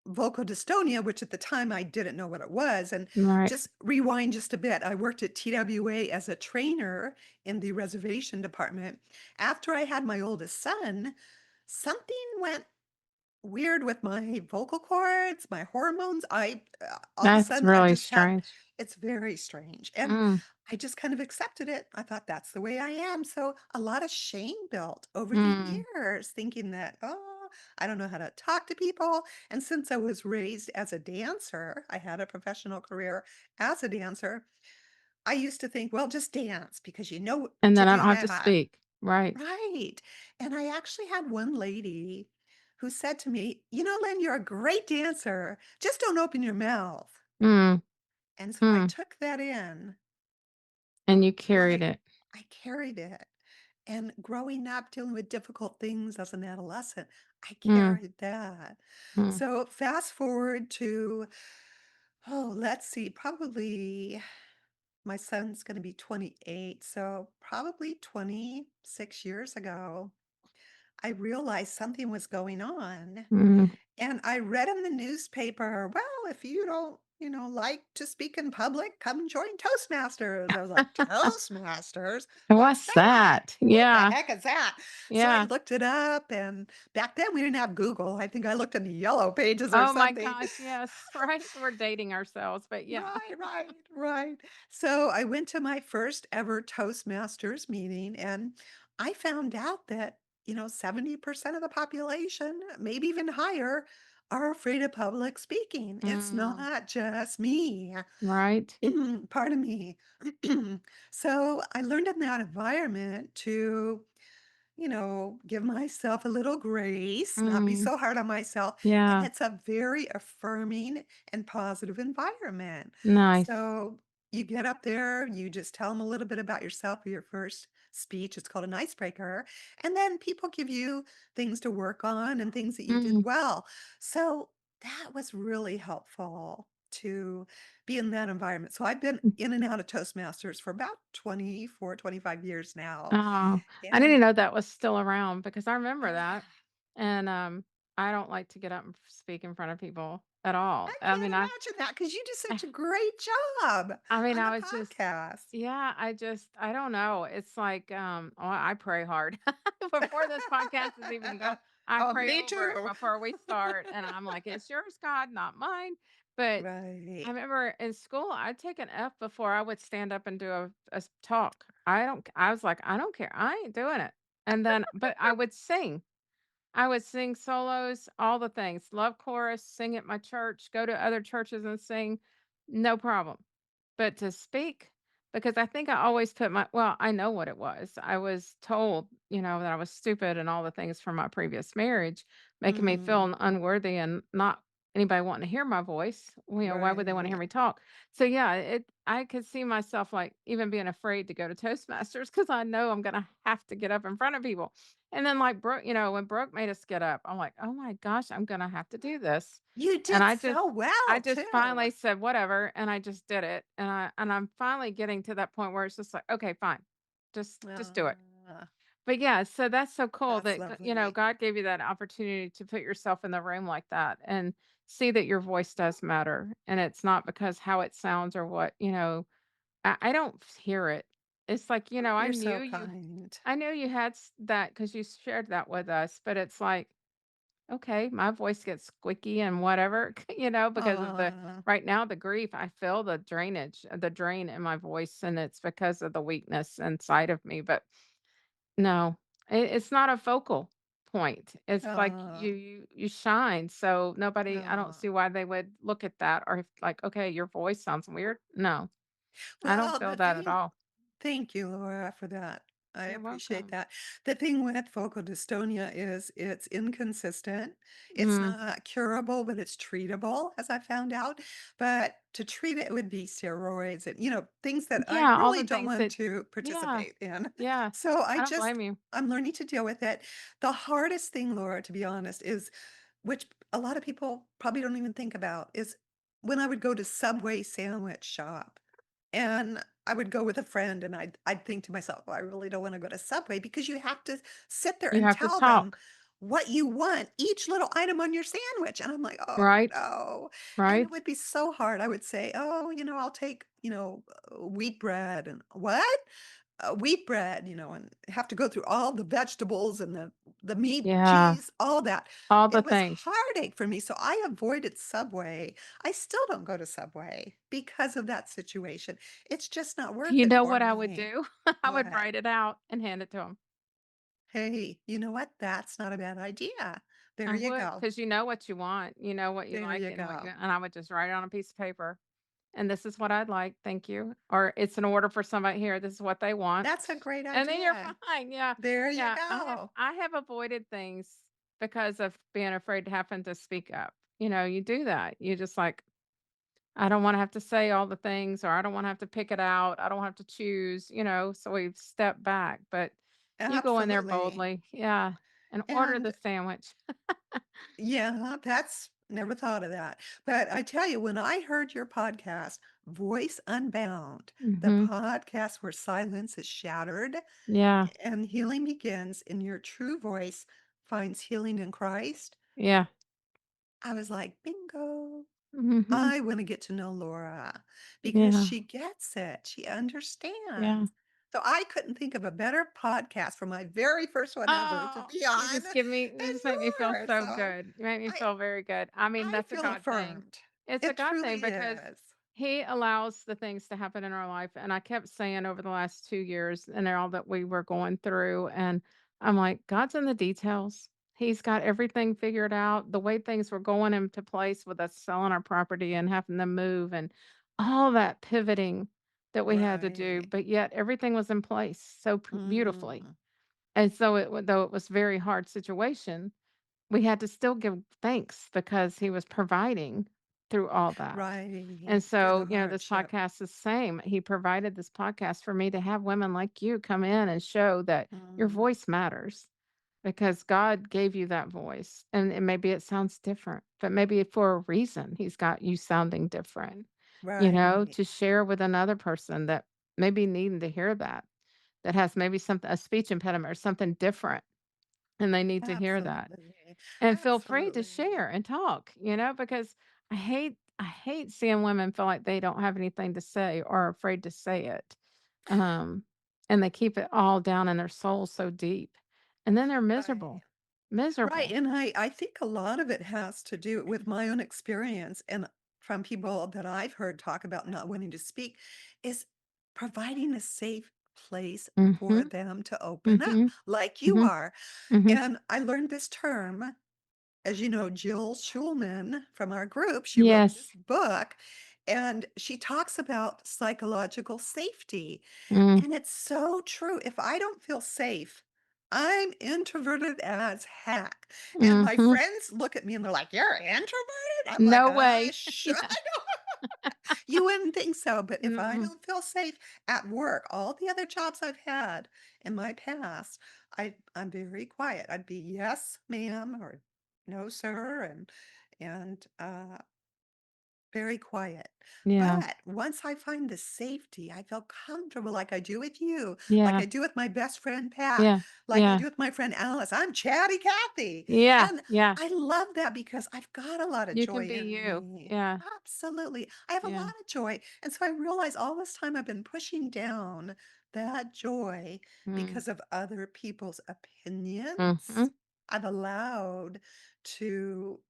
[SPEAKER 2] vocal dystonia, which at the time I didn't know what it was. And
[SPEAKER 1] Right.
[SPEAKER 2] just rewind just a bit, I worked at TWA as a trainer in the reservation department. After I had my oldest son, something went weird with my vocal cords, my hormones. All of a
[SPEAKER 1] That's
[SPEAKER 2] sudden, I
[SPEAKER 1] really
[SPEAKER 2] just had
[SPEAKER 1] strange.
[SPEAKER 2] it's very strange. And
[SPEAKER 1] Mm,
[SPEAKER 2] I just kind of accepted it. I thought that's the way I am. So a lot of shame built over the
[SPEAKER 1] mm,
[SPEAKER 2] years, thinking that, oh, I don't know how to talk to people. And since I was raised as a dancer, I had a professional career as a dancer. I used to think, well, just dance because you know
[SPEAKER 1] and
[SPEAKER 2] to
[SPEAKER 1] then I
[SPEAKER 2] do
[SPEAKER 1] don't have to
[SPEAKER 2] that.
[SPEAKER 1] speak. Right.
[SPEAKER 2] Right. And I actually had one lady who said to me, Lynn, you're a great dancer. Just don't open your mouth.
[SPEAKER 1] Mm,
[SPEAKER 2] And so I
[SPEAKER 1] mm,
[SPEAKER 2] took that in
[SPEAKER 1] and you carried
[SPEAKER 2] like
[SPEAKER 1] it.
[SPEAKER 2] I carried it. And growing up, dealing with difficult things as an adolescent, I
[SPEAKER 1] Mm,
[SPEAKER 2] carried that.
[SPEAKER 1] mm,
[SPEAKER 2] So fast forward to, oh, let's see, probably my son's going to be 28. So probably 26 years ago, I realized something was going on.
[SPEAKER 1] mm.
[SPEAKER 2] And I read in the newspaper, well, if you don't, like to speak in public, come join Toastmasters. I was like, Toastmasters? What's
[SPEAKER 1] What's
[SPEAKER 2] that?
[SPEAKER 1] that?
[SPEAKER 2] What the
[SPEAKER 1] Yeah.
[SPEAKER 2] heck is that? So I
[SPEAKER 1] Yeah.
[SPEAKER 2] looked it up, and back then we didn't have Google. I think I looked in the yellow pages or
[SPEAKER 1] Oh my
[SPEAKER 2] something.
[SPEAKER 1] gosh, yes, right? We're dating ourselves, but yeah.
[SPEAKER 2] Right, right, right. So I went to my first ever Toastmasters meeting, and I found out that, 70% of the population, maybe even higher, are afraid of public speaking. It's
[SPEAKER 1] Mm,
[SPEAKER 2] not just me.
[SPEAKER 1] right.
[SPEAKER 2] Pardon me. So I learned in that environment to give myself a little grace, not be
[SPEAKER 1] Mm,
[SPEAKER 2] so hard on myself. And
[SPEAKER 1] yeah.
[SPEAKER 2] it's a very affirming and positive environment.
[SPEAKER 1] Nice.
[SPEAKER 2] So you get up there, you just tell them a little bit about yourself for your first speech. It's called an icebreaker. And then people give you things to work on and things that you
[SPEAKER 1] Mm,
[SPEAKER 2] did well. So that was really helpful to be in that environment. So I've been
[SPEAKER 1] mm.
[SPEAKER 2] in and out of Toastmasters for about 24, 25 years now.
[SPEAKER 1] Oh, I
[SPEAKER 2] And
[SPEAKER 1] didn't know that was still around because I remember
[SPEAKER 2] oh,
[SPEAKER 1] that.
[SPEAKER 2] yeah.
[SPEAKER 1] And I don't like to get up and speak in front of people at all.
[SPEAKER 2] I can't imagine that because you do such a great job on the
[SPEAKER 1] I was just
[SPEAKER 2] podcast.
[SPEAKER 1] yeah, I don't know. It's like oh, I pray hard. Before this podcast is even go, I
[SPEAKER 2] Oh,
[SPEAKER 1] pray
[SPEAKER 2] me
[SPEAKER 1] over it
[SPEAKER 2] too.
[SPEAKER 1] before we start and I'm like, it's yours, God, not mine. But I
[SPEAKER 2] Right.
[SPEAKER 1] remember in school, I'd take an F before I would stand up and do a talk. I was like, I don't care. I ain't doing it. And then, but I would sing. I would sing solos, all the things, love chorus, sing at my church, go to other churches and sing, no problem. But to speak, because I think I always put well, I know what it was. I was told, that I was stupid and all the things from my previous marriage, making me
[SPEAKER 2] Mm,
[SPEAKER 1] feel unworthy and not anybody wanting to hear my voice. Why would they want to hear
[SPEAKER 2] right.
[SPEAKER 1] me talk? So yeah, I could see myself like even being afraid to go to Toastmasters because I know I'm gonna have to get up in front of people. And then like Brooke, when Brooke made us get up, I'm like, oh my gosh, I'm gonna have to do this.
[SPEAKER 2] You
[SPEAKER 1] And
[SPEAKER 2] did so
[SPEAKER 1] I
[SPEAKER 2] well
[SPEAKER 1] just
[SPEAKER 2] too.
[SPEAKER 1] finally said, "Whatever," and I just did it, and I'm finally getting to that point where it's just like, "Okay, fine. Just do it."
[SPEAKER 2] Ah,
[SPEAKER 1] But yeah, so that's so cool
[SPEAKER 2] that's
[SPEAKER 1] that,
[SPEAKER 2] lovely.
[SPEAKER 1] God gave you that opportunity to put yourself in the room like that and see that your voice does matter, and it's not because how it sounds or what, I don't hear it. It's like,
[SPEAKER 2] You're so kind.
[SPEAKER 1] I knew you had that because you shared that with us, but it's like okay, my voice gets squeaky and whatever, because of the
[SPEAKER 2] Ah,
[SPEAKER 1] right now, the grief, I feel the drainage, the drain in my voice, and it's because of the weakness inside of me. But no, it's not a focal point. It's like
[SPEAKER 2] ah,
[SPEAKER 1] you shine. So nobody, I don't
[SPEAKER 2] ah.
[SPEAKER 1] see why they would look at that or if like, okay, your voice sounds weird. No, I don't
[SPEAKER 2] Well,
[SPEAKER 1] feel
[SPEAKER 2] the
[SPEAKER 1] that at
[SPEAKER 2] thing
[SPEAKER 1] all.
[SPEAKER 2] Thank you, Laura, for that. I
[SPEAKER 1] You're
[SPEAKER 2] appreciate
[SPEAKER 1] welcome.
[SPEAKER 2] that. The thing with focal dystonia is it's inconsistent. It's
[SPEAKER 1] Mm,
[SPEAKER 2] not curable, but it's treatable, as I found out. But to treat it would be steroids and, things that I
[SPEAKER 1] yeah, all
[SPEAKER 2] really
[SPEAKER 1] the
[SPEAKER 2] don't
[SPEAKER 1] things
[SPEAKER 2] want
[SPEAKER 1] that,
[SPEAKER 2] to
[SPEAKER 1] yeah,
[SPEAKER 2] participate in.
[SPEAKER 1] yeah.
[SPEAKER 2] So
[SPEAKER 1] I don't blame you.
[SPEAKER 2] I'm learning to deal with it. The hardest thing, Laura, to be honest, is which a lot of people probably don't even think about is when I would go to Subway sandwich shop. And I would go with a friend and I'd think to myself, "Well, I really don't wanna go to Subway," because you have to sit there
[SPEAKER 1] You
[SPEAKER 2] and
[SPEAKER 1] have to
[SPEAKER 2] tell them
[SPEAKER 1] talk,
[SPEAKER 2] what you want, each little item on your sandwich, and I'm like, "Oh,
[SPEAKER 1] right?
[SPEAKER 2] no." And it
[SPEAKER 1] Right?
[SPEAKER 2] would be so hard. I would say, "Oh, I'll take, wheat bread," and "What?" wheat bread, and have to go through all the vegetables and the meat,
[SPEAKER 1] Yeah,
[SPEAKER 2] cheese, all that.
[SPEAKER 1] all the
[SPEAKER 2] It was
[SPEAKER 1] things.
[SPEAKER 2] heartache for me, so I avoided Subway. I still don't go to Subway because of that situation. It's just not worth
[SPEAKER 1] You
[SPEAKER 2] it
[SPEAKER 1] know
[SPEAKER 2] for
[SPEAKER 1] what I would
[SPEAKER 2] me.
[SPEAKER 1] do? I would
[SPEAKER 2] What?
[SPEAKER 1] write it out and hand it to him.
[SPEAKER 2] Hey, you know what? That's not a bad idea. There
[SPEAKER 1] I
[SPEAKER 2] you
[SPEAKER 1] would,
[SPEAKER 2] go.
[SPEAKER 1] because you know what you want, you know what you
[SPEAKER 2] There
[SPEAKER 1] like,
[SPEAKER 2] you
[SPEAKER 1] and what you
[SPEAKER 2] go.
[SPEAKER 1] and I would just write it on a piece of paper, and this is what I'd like, thank you, or it's an order for somebody here, this is what they want,
[SPEAKER 2] That's a great
[SPEAKER 1] and then you're
[SPEAKER 2] idea.
[SPEAKER 1] fine, yeah,
[SPEAKER 2] There you
[SPEAKER 1] yeah.
[SPEAKER 2] go.
[SPEAKER 1] I have avoided things because of being afraid to having to speak up. You do that. You just like, I don't wanna have to say all the things, or I don't wanna have to pick it out, I don't have to choose, so we've stepped back, but you go in there
[SPEAKER 2] Absolutely.
[SPEAKER 1] boldly, yeah, and order the
[SPEAKER 2] And
[SPEAKER 1] sandwich.
[SPEAKER 2] yeah, that's never thought of that. But I tell you, when I heard your podcast, Voice Unbound, the
[SPEAKER 1] Mhm.
[SPEAKER 2] podcast where silence is shattered
[SPEAKER 1] Yeah,
[SPEAKER 2] and healing begins in your true voice finds healing in Christ,
[SPEAKER 1] yeah.
[SPEAKER 2] I was like, bingo.
[SPEAKER 1] Mhm.
[SPEAKER 2] I want to get to know Laura because
[SPEAKER 1] Yeah,
[SPEAKER 2] she gets it. She
[SPEAKER 1] yeah.
[SPEAKER 2] understands. So I couldn't think of a better podcast for my very first one ever to
[SPEAKER 1] Oh,
[SPEAKER 2] be
[SPEAKER 1] you
[SPEAKER 2] on
[SPEAKER 1] just give me
[SPEAKER 2] than
[SPEAKER 1] you just make me feel
[SPEAKER 2] yours.
[SPEAKER 1] so
[SPEAKER 2] So
[SPEAKER 1] good. You make me
[SPEAKER 2] I
[SPEAKER 1] feel very good. I mean,
[SPEAKER 2] I
[SPEAKER 1] that's a
[SPEAKER 2] feel
[SPEAKER 1] God thing.
[SPEAKER 2] affirmed.
[SPEAKER 1] It's a
[SPEAKER 2] It
[SPEAKER 1] God thing
[SPEAKER 2] truly
[SPEAKER 1] because
[SPEAKER 2] is.
[SPEAKER 1] He allows the things to happen in our life, and I kept saying over the last 2 years and all that we were going through, and I'm like, "God's in the details. He's got everything figured out." The way things were going into place with us selling our property and having to move and all that pivoting that we had to do,
[SPEAKER 2] Right.
[SPEAKER 1] but yet everything was in place so beautifully.
[SPEAKER 2] Mm,
[SPEAKER 1] And so though it was very hard situation, we had to still give thanks because he was providing through all that.
[SPEAKER 2] right.
[SPEAKER 1] And
[SPEAKER 2] Through
[SPEAKER 1] so,
[SPEAKER 2] the
[SPEAKER 1] this
[SPEAKER 2] hardship.
[SPEAKER 1] podcast is the same. He provided this podcast for me to have women like you come in and show that your
[SPEAKER 2] Mm,
[SPEAKER 1] voice matters because God gave you that voice. And maybe it sounds different, but maybe for a reason he's got you sounding different,
[SPEAKER 2] right.
[SPEAKER 1] to share with another person that maybe needing to hear that, that has maybe something, a speech impediment or something different, and they need to hear that.
[SPEAKER 2] Absolutely.
[SPEAKER 1] And feel free to
[SPEAKER 2] Absolutely.
[SPEAKER 1] share and talk, because I hate seeing women feel like they don't have anything to say or are afraid to say it. Um, and they keep it all down in their soul so deep. And then they're
[SPEAKER 2] Right.
[SPEAKER 1] miserable.
[SPEAKER 2] Right,
[SPEAKER 1] Miserable.
[SPEAKER 2] and I think a lot of it has to do with my own experience and from people that I've heard talk about not wanting to speak is providing a safe place for
[SPEAKER 1] Mhm.
[SPEAKER 2] them to open up
[SPEAKER 1] Mhm.
[SPEAKER 2] like you
[SPEAKER 1] Mhm.
[SPEAKER 2] are.
[SPEAKER 1] Mhm.
[SPEAKER 2] And I learned this term, as you know, Jill Schulman from our group, she wrote this
[SPEAKER 1] Yes.
[SPEAKER 2] book and she talks about psychological safety.
[SPEAKER 1] Mm.
[SPEAKER 2] And it's so true. If I don't feel safe, I'm introverted as heck. And my
[SPEAKER 1] Mhm.
[SPEAKER 2] friends look at me and they're like, "You're introverted?" I'm like,
[SPEAKER 1] No way.
[SPEAKER 2] Sure."
[SPEAKER 1] Yeah.
[SPEAKER 2] You wouldn't think so, but if I
[SPEAKER 1] Mm-mm.
[SPEAKER 2] don't feel safe at work, all the other jobs I've had in my past, I'm very quiet. I'd be yes, ma'am, or no, sir, and very quiet.
[SPEAKER 1] Yeah.
[SPEAKER 2] But once I find the safety, I feel comfortable like I do with you, like
[SPEAKER 1] Yeah.
[SPEAKER 2] I do with my best friend Pat,
[SPEAKER 1] Yeah.
[SPEAKER 2] like I
[SPEAKER 1] Yeah.
[SPEAKER 2] do with my friend Alice. I'm chatty Cathy.
[SPEAKER 1] Yeah.
[SPEAKER 2] And
[SPEAKER 1] Yeah.
[SPEAKER 2] I love that because I've got a lot of
[SPEAKER 1] You can
[SPEAKER 2] joy
[SPEAKER 1] be
[SPEAKER 2] in
[SPEAKER 1] you.
[SPEAKER 2] me.
[SPEAKER 1] Yeah.
[SPEAKER 2] Absolutely. I have a
[SPEAKER 1] Yeah.
[SPEAKER 2] lot of joy. And so I realize all this time I've been pushing down that joy
[SPEAKER 1] Mm.
[SPEAKER 2] because of other people's opinions.
[SPEAKER 1] Mhm.
[SPEAKER 2] I've allowed to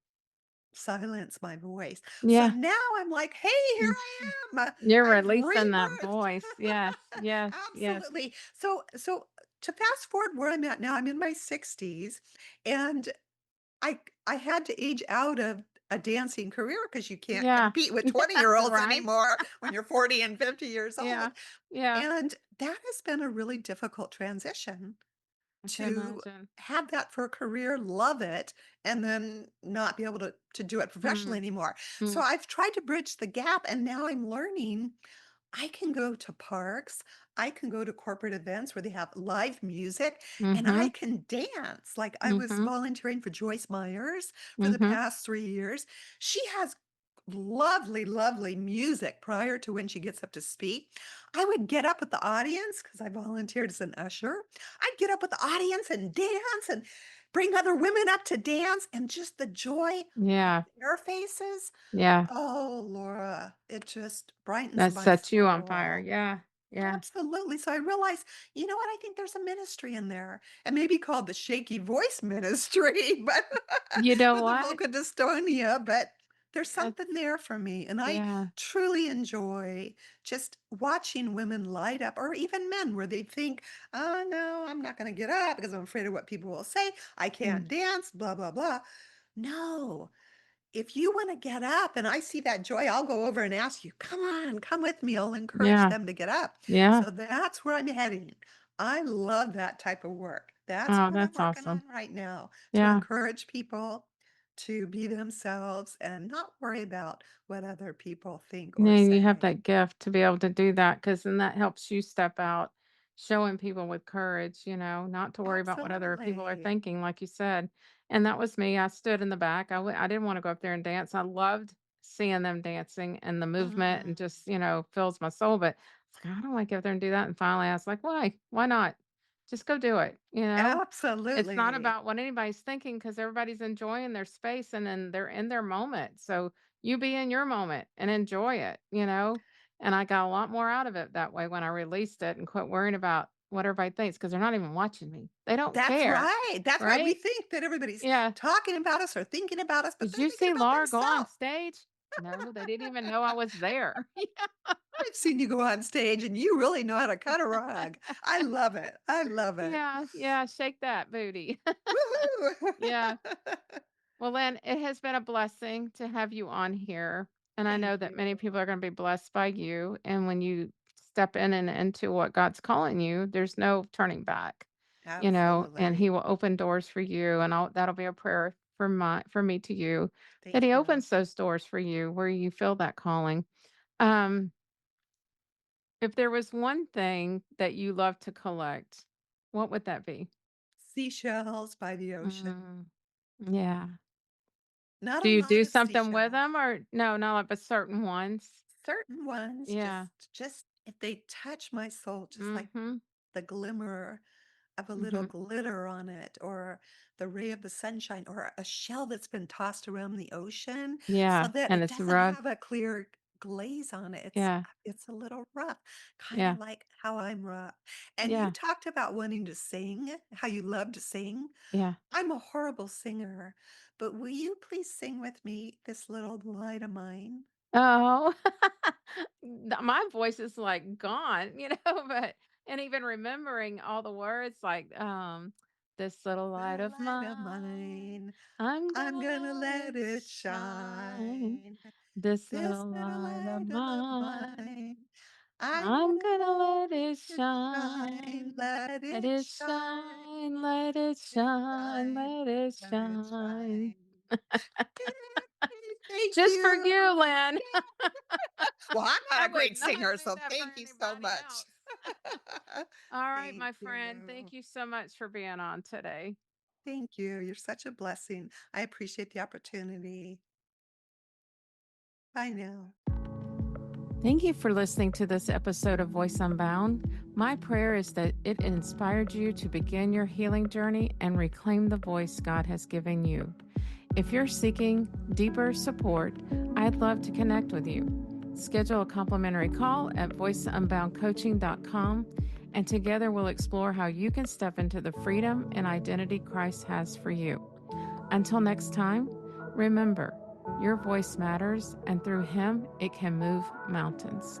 [SPEAKER 2] silence my voice. So
[SPEAKER 1] Yeah.
[SPEAKER 2] now I'm like, "Hey, here
[SPEAKER 1] Mm.
[SPEAKER 2] I am.
[SPEAKER 1] You're
[SPEAKER 2] I've
[SPEAKER 1] releasing that
[SPEAKER 2] rebirthed."
[SPEAKER 1] voice. Yes, yes, yes.
[SPEAKER 2] Absolutely. So to fast forward where I'm at now, I'm in my 60s, and I had to age out of a dancing career because you can't
[SPEAKER 1] Yeah.
[SPEAKER 2] compete with
[SPEAKER 1] Yeah,
[SPEAKER 2] 20-year-olds
[SPEAKER 1] right?
[SPEAKER 2] anymore when you're 40 and 50 years old,
[SPEAKER 1] Yeah, yeah.
[SPEAKER 2] and that has been a really difficult transition
[SPEAKER 1] I can
[SPEAKER 2] to
[SPEAKER 1] imagine.
[SPEAKER 2] have that for a career, love it, and then not be able to do it professionally
[SPEAKER 1] Mm,
[SPEAKER 2] anymore. So
[SPEAKER 1] mm,
[SPEAKER 2] I've tried to bridge the gap, and now I'm learning I can go to parks, I can go to corporate events where they have live music, and I
[SPEAKER 1] mhm,
[SPEAKER 2] can dance. Like I was
[SPEAKER 1] mhm,
[SPEAKER 2] volunteering for Joyce Myers for the
[SPEAKER 1] mhm.
[SPEAKER 2] past 3 years. She has lovely, lovely music prior to when she gets up to speak. I would get up with the audience because I volunteered as an usher. I'd get up with the audience and dance and bring other women up to dance and just the joy on
[SPEAKER 1] Yeah,
[SPEAKER 2] their faces.
[SPEAKER 1] yeah.
[SPEAKER 2] Oh, Laura, it just brightens
[SPEAKER 1] That
[SPEAKER 2] my
[SPEAKER 1] sets you on fire.
[SPEAKER 2] soul.
[SPEAKER 1] Yeah, Yeah.
[SPEAKER 2] Absolutely. So I realized, you know what? I think there's a ministry in there. It may be called the shaky voice ministry, but
[SPEAKER 1] You know
[SPEAKER 2] with the
[SPEAKER 1] what?
[SPEAKER 2] vocal dystonia, but there's
[SPEAKER 1] That's
[SPEAKER 2] something there for me. And I
[SPEAKER 1] yeah.
[SPEAKER 2] truly enjoy just watching women light up, or even men where they think, oh, no, I'm not going to get up because I'm afraid of what people will say. I
[SPEAKER 1] Mm.
[SPEAKER 2] can't dance, blah, blah, blah. No, if you wanna get up and I see that joy, I'll go over and ask you, "Come on, come with me." I'll encourage
[SPEAKER 1] Yeah.
[SPEAKER 2] them to get up.
[SPEAKER 1] Yeah.
[SPEAKER 2] So that's where I'm heading. I love that type of work. That's
[SPEAKER 1] Oh,
[SPEAKER 2] what I'm
[SPEAKER 1] that's
[SPEAKER 2] working
[SPEAKER 1] awesome.
[SPEAKER 2] on right now, to
[SPEAKER 1] Yeah.
[SPEAKER 2] encourage people to be themselves and not worry about what other people think or
[SPEAKER 1] And you have
[SPEAKER 2] say.
[SPEAKER 1] that gift to be able to do that, because then that helps you step out, showing people with courage, not to worry about what other people are
[SPEAKER 2] Absolutely.
[SPEAKER 1] thinking, like you said. And that was me. I stood in the back. I didn't want to go up there and dance. I loved seeing them dancing and the movement and
[SPEAKER 2] Mm,
[SPEAKER 1] just, fills my soul. But it's like, I don't want to go up there and do that. And finally, I was like, why? Why not? Just go do it, It's not
[SPEAKER 2] absolutely.
[SPEAKER 1] about what anybody's thinking because everybody's enjoying their space and then they're in their moment. So you be in your moment and enjoy it. And I got a lot more out of it that way when I released it and quit worrying about what everybody thinks because they're not even watching me. They don't
[SPEAKER 2] That's
[SPEAKER 1] care,
[SPEAKER 2] right. That's why we
[SPEAKER 1] right?
[SPEAKER 2] think that everybody's
[SPEAKER 1] Yeah.
[SPEAKER 2] talking about us or thinking about us, but
[SPEAKER 1] Did
[SPEAKER 2] they're
[SPEAKER 1] you
[SPEAKER 2] thinking
[SPEAKER 1] see
[SPEAKER 2] about
[SPEAKER 1] Laura go on
[SPEAKER 2] themselves.
[SPEAKER 1] stage? No, they didn't even know I was there.
[SPEAKER 2] I've seen you go on stage and you really know how to cut a rug. I love it. I love it.
[SPEAKER 1] Yeah, yeah, shake that booty.
[SPEAKER 2] Woohoo.
[SPEAKER 1] Yeah. Well, Lynn, it has been a blessing to have you on here. And I know
[SPEAKER 2] Thank
[SPEAKER 1] that
[SPEAKER 2] you.
[SPEAKER 1] many people are going to be blessed by you. And when you step in and into what God's calling you, there's no turning back, and He
[SPEAKER 2] Absolutely.
[SPEAKER 1] will open doors for you. And that'll be a prayer for me to you, that
[SPEAKER 2] Thank
[SPEAKER 1] He
[SPEAKER 2] you.
[SPEAKER 1] opens those doors for you where you feel that calling. Um, if there was one thing that you love to collect, what would that be?
[SPEAKER 2] Seashells by the ocean.
[SPEAKER 1] Mm, yeah.
[SPEAKER 2] Not
[SPEAKER 1] Do
[SPEAKER 2] a
[SPEAKER 1] you
[SPEAKER 2] lot
[SPEAKER 1] do
[SPEAKER 2] of
[SPEAKER 1] something with
[SPEAKER 2] seashells.
[SPEAKER 1] them or no, not like, but certain ones?
[SPEAKER 2] Certain ones
[SPEAKER 1] Yeah.
[SPEAKER 2] just if they touch my soul, just like
[SPEAKER 1] Mhm.
[SPEAKER 2] the glimmer of a little
[SPEAKER 1] Mhm.
[SPEAKER 2] glitter on it, or the ray of the sunshine, or a shell that's been tossed around the ocean so
[SPEAKER 1] Yeah,
[SPEAKER 2] that
[SPEAKER 1] and
[SPEAKER 2] it
[SPEAKER 1] it's
[SPEAKER 2] doesn't
[SPEAKER 1] rough.
[SPEAKER 2] have a clear glaze on it.
[SPEAKER 1] Yeah.
[SPEAKER 2] It's a little rough, kind
[SPEAKER 1] Yeah.
[SPEAKER 2] of like how I'm rough. And you
[SPEAKER 1] Yeah.
[SPEAKER 2] talked about wanting to sing, how you love to sing.
[SPEAKER 1] Yeah.
[SPEAKER 2] I'm a horrible singer, but will you please sing with me this little light of mine?
[SPEAKER 1] Oh. My voice is, like, gone, but and even remembering all the words, like, "This little light
[SPEAKER 2] Little
[SPEAKER 1] of
[SPEAKER 2] light of
[SPEAKER 1] mine,
[SPEAKER 2] mine,
[SPEAKER 1] I'm
[SPEAKER 2] I'm
[SPEAKER 1] gonna
[SPEAKER 2] gonna
[SPEAKER 1] let
[SPEAKER 2] let
[SPEAKER 1] it
[SPEAKER 2] it
[SPEAKER 1] shine.
[SPEAKER 2] shine.
[SPEAKER 1] This
[SPEAKER 2] This
[SPEAKER 1] little
[SPEAKER 2] little
[SPEAKER 1] light of
[SPEAKER 2] light of
[SPEAKER 1] mine,
[SPEAKER 2] mine, I'm
[SPEAKER 1] I'm
[SPEAKER 2] gonna
[SPEAKER 1] gonna
[SPEAKER 2] let
[SPEAKER 1] let it
[SPEAKER 2] it shine,
[SPEAKER 1] shine.
[SPEAKER 2] let
[SPEAKER 1] Let
[SPEAKER 2] it
[SPEAKER 1] it
[SPEAKER 2] shine,
[SPEAKER 1] shine, let it
[SPEAKER 2] it
[SPEAKER 1] shine,
[SPEAKER 2] shine,
[SPEAKER 1] let it
[SPEAKER 2] let it
[SPEAKER 1] shine."
[SPEAKER 2] shine. Yay, thank
[SPEAKER 1] Just for
[SPEAKER 2] you.
[SPEAKER 1] you, Lynn.
[SPEAKER 2] Well, I'm not
[SPEAKER 1] I
[SPEAKER 2] a
[SPEAKER 1] would
[SPEAKER 2] great
[SPEAKER 1] not
[SPEAKER 2] singer,
[SPEAKER 1] do
[SPEAKER 2] so
[SPEAKER 1] that for
[SPEAKER 2] thank you so
[SPEAKER 1] anybody
[SPEAKER 2] much.
[SPEAKER 1] else. All right,
[SPEAKER 2] Thank
[SPEAKER 1] my friend.
[SPEAKER 2] you.
[SPEAKER 1] Thank you so much for being on today.
[SPEAKER 2] Thank you. You're such a blessing. I appreciate the opportunity. Bye now.
[SPEAKER 1] Thank you for listening to this episode of Voice Unbound. My prayer is that it inspired you to begin your healing journey and reclaim the voice God has given you. If you're seeking deeper support, I'd love to connect with you. Schedule a complimentary call at voiceunboundcoaching.com, and together we'll explore how you can step into the freedom and identity Christ has for you. Until next time, remember, your voice matters, and through Him, it can move mountains.